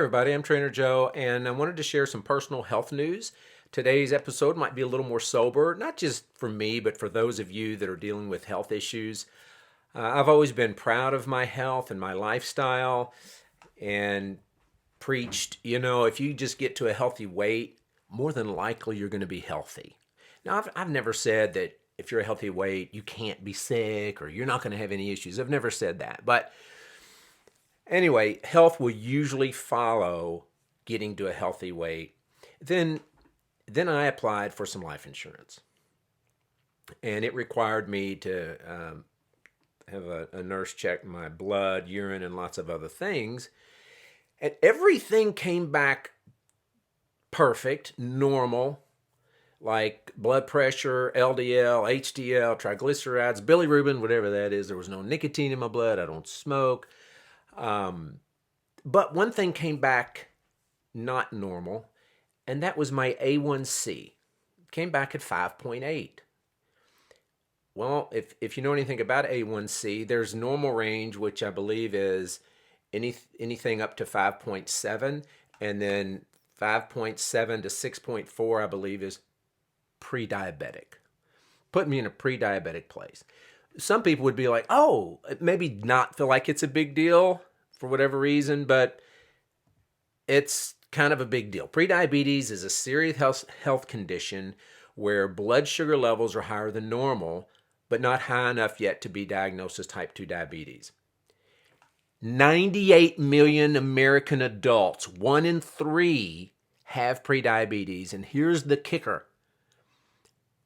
everybody, I'm Trainer Joe, and I wanted to share some personal health news. Today's episode might be a little more sober, not just for me, but for those of you that are dealing with health issues. I've always been proud of my health and my lifestyle and preached, if you just get to a healthy weight, more than likely you're going to be healthy. Now, I've never said that if you're a healthy weight, you can't be sick or you're not going to have any issues. I've never said that. But anyway, health will usually follow getting to a healthy weight. Then I applied for some life insurance, and it required me to have a nurse check my blood, urine, and lots of other things. And everything came back perfect, normal, like blood pressure, LDL, HDL, triglycerides, bilirubin, whatever that is. There was no nicotine in my blood. I don't smoke. But one thing came back not normal, and that was my A1C. It came back at 5.8. Well, if you know anything about A1C, there's normal range, which I believe is anything up to 5.7, and then 5.7 to 6.4, I believe, is pre-diabetic. Put me in a pre-diabetic place. Some people would be like, oh, maybe not feel like it's a big deal for whatever reason, but it's kind of a big deal. Prediabetes is a serious health condition where blood sugar levels are higher than normal, but not high enough yet to be diagnosed as type 2 diabetes. 98 million American adults, 1 in 3, have prediabetes. And here's the kicker.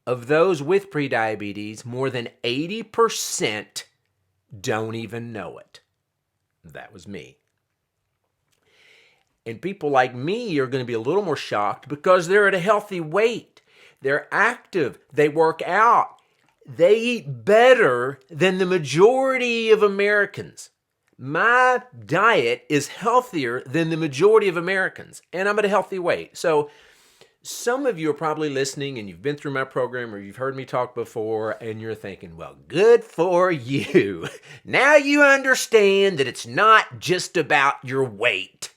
Of those with prediabetes, more than 80% don't even know it. That was me. And people like me are going to be a little more shocked because they're at a healthy weight. They're active. They work out. They eat better than the majority of Americans. My diet is healthier than the majority of Americans, and I'm at a healthy weight. So some of you are probably listening and you've been through my program or you've heard me talk before and you're thinking, well, good for you. Now you understand that it's not just about your weight.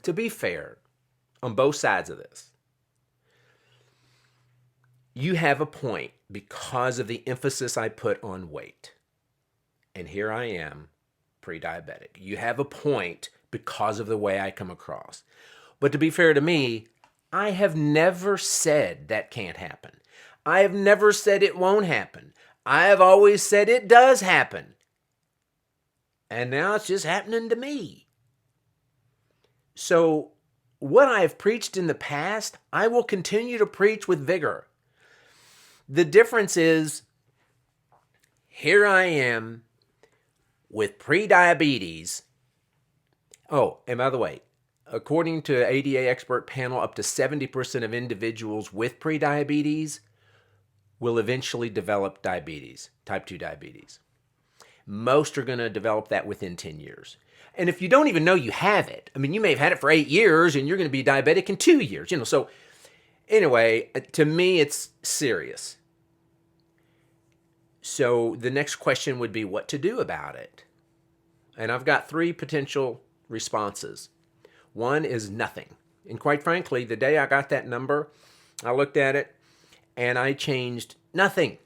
To be fair, on both sides of this, you have a point because of the emphasis I put on weight. And here I am, pre-diabetic. You have a point because of the way I come across. But to be fair to me, I have never said that can't happen. I have never said it won't happen. I have always said it does happen. And now it's just happening to me. So what I have preached in the past, I will continue to preach with vigor. The difference is, here I am with prediabetes. Oh, and by the way, according to ADA expert panel, up to 70% of individuals with prediabetes will eventually develop diabetes, type 2 diabetes. Most are going to develop that within 10 years. And if you don't even know you have it, you may have had it for 8 years and you're going to be diabetic in 2 years, so anyway, to me, it's serious. So the next question would be what to do about it. And I've got 3 potential responses. One is nothing. And quite frankly, the day I got that number, I looked at it and I changed nothing.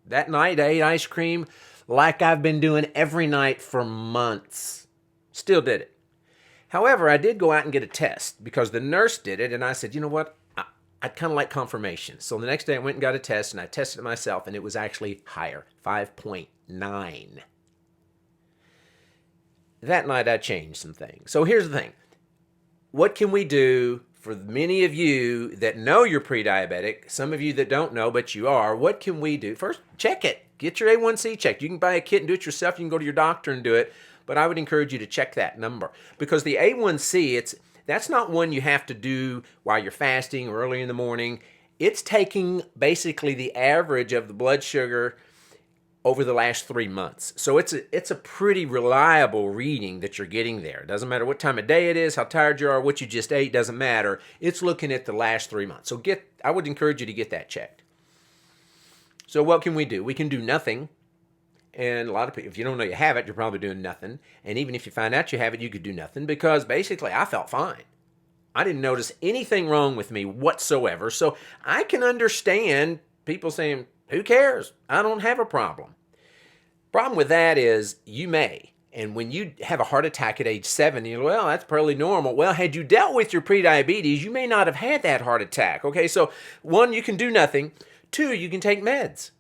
That night, I ate ice cream like I've been doing every night for months. Still did it. However, I did go out and get a test because the nurse did it, and I said, you know what? I'd kind of like confirmation. So the next day I went and got a test, and I tested it myself, and it was actually higher, 5.9. That night I changed some things. So here's the thing. What can we do for many of you that know you're pre-diabetic, some of you that don't know, but you are? What can we do? First, check it. Get your A1C checked. You can buy a kit and do it yourself. You can go to your doctor and do it. But I would encourage you to check that number because the A1C, that's not one you have to do while you're fasting or early in the morning. It's taking basically the average of the blood sugar over the last 3 months. So it's a pretty reliable reading that you're getting there. It doesn't matter what time of day it is, how tired you are, what you just ate, doesn't matter. It's looking at the last 3 months. So I would encourage you to get that checked. So what can we do? We can do nothing. And a lot of people, if you don't know you have it, you're probably doing nothing. And even if you find out you have it, you could do nothing because basically I felt fine. I didn't notice anything wrong with me whatsoever. So I can understand people saying, who cares? I don't have a problem. Problem with that is you may. And when you have a heart attack at age 7, you're, well, that's probably normal. Well, had you dealt with your prediabetes, you may not have had that heart attack. Okay, so 1, you can do nothing. 2, you can take meds,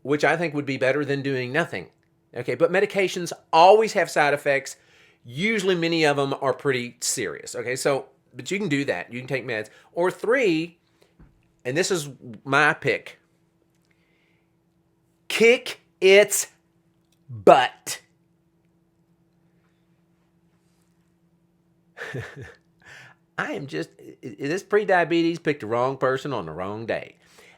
which I think would be better than doing nothing. Okay, but medications always have side effects. Usually many of them are pretty serious. Okay, so, but you can do that. You can take meds. Or 3, and this is my pick, kick its butt. This prediabetes picked the wrong person on the wrong day.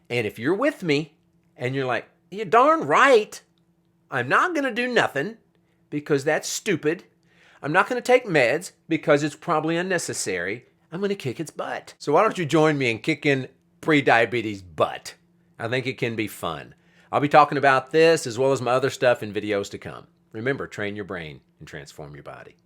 And if you're with me and you're like, you're darn right, I'm not going to do nothing because that's stupid. I'm not going to take meds because it's probably unnecessary. I'm going to kick its butt. So why don't you join me in kicking prediabetes butt? I think it can be fun. I'll be talking about this as well as my other stuff in videos to come. Remember, train your brain and transform your body.